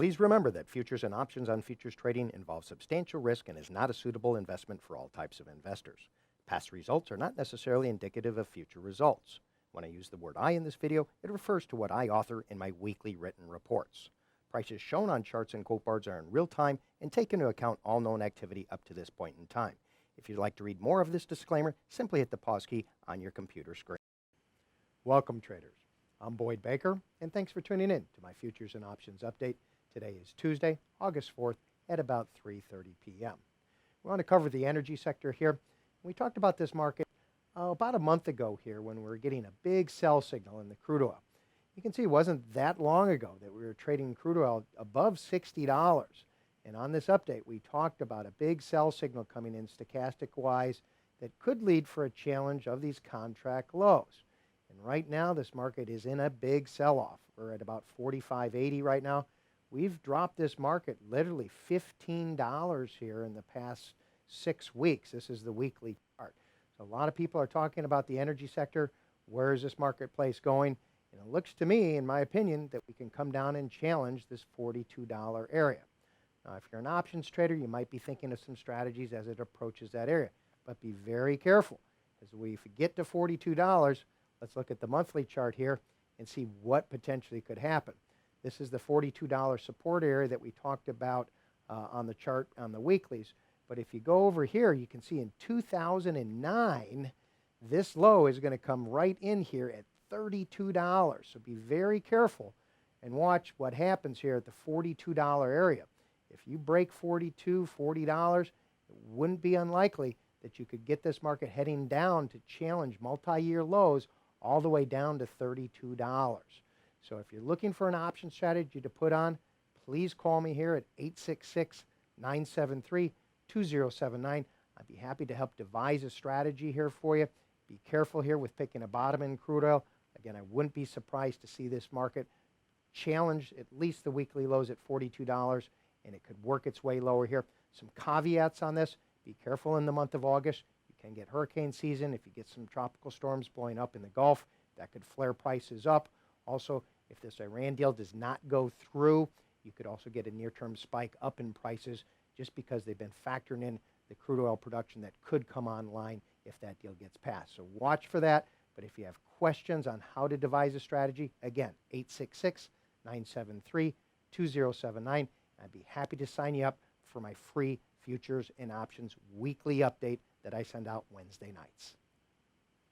Please remember that futures and options on futures trading involve substantial risk and is not a suitable investment for all types of investors. Past results are not necessarily indicative of future results. When I use the word I in this video, it refers to what I author in my weekly written reports. Prices shown on charts and quote bars are in real time and take into account all known activity up to this point in time. If you'd like to read more of this disclaimer, simply hit the pause key on your computer screen. Welcome, traders. I'm Boyd Baker, and thanks for tuning in to my Futures and Options Update. Today is Tuesday, August 4th at about 3:30 p.m. We want to cover the energy sector here. We talked about this market about a month ago here when we were getting a big sell signal in the crude oil. You can see it wasn't that long ago that we were trading crude oil above $60. And on this update, we talked about a big sell signal coming in stochastic-wise that could lead for a challenge of these contract lows. And right now, this market is in a big sell-off. We're at about 45.80 right now. We've dropped this market literally $15 here in the past 6 weeks. This is the weekly chart. So a lot of people are talking about the energy sector. Where is this marketplace going? And it looks to me, in my opinion, that we can come down and challenge this $42 area. Now, if you're an options trader, you might be thinking of some strategies as it approaches that area. But be very careful. As we get to $42, let's look at the monthly chart here and see what potentially could happen. This is the $42 support area that we talked about on the chart on the weeklies. But if you go over here, you can see in 2009, this low is going to come right in here at $32. So be very careful and watch what happens here at the $42 area. If you break $42, $40, it wouldn't be unlikely that you could get this market heading down to challenge multi-year lows all the way down to $32. So if you're looking for an option strategy to put on, please call me here at 866-973-2079. I'd be happy to help devise a strategy here for you. Be careful here with picking a bottom in crude oil. Again, I wouldn't be surprised to see this market challenge at least the weekly lows at $42, and it could work its way lower here. Some caveats on this. Be careful in the month of August. You can get hurricane season. If you get some tropical storms blowing up in the Gulf, that could flare prices up. Also, if this Iran deal does not go through, you could also get a near-term spike up in prices just because they've been factoring in the crude oil production that could come online if that deal gets passed. So watch for that. But if you have questions on how to devise a strategy, again, 866-973-2079. I'd be happy to sign you up for my free futures and options weekly update that I send out Wednesday nights.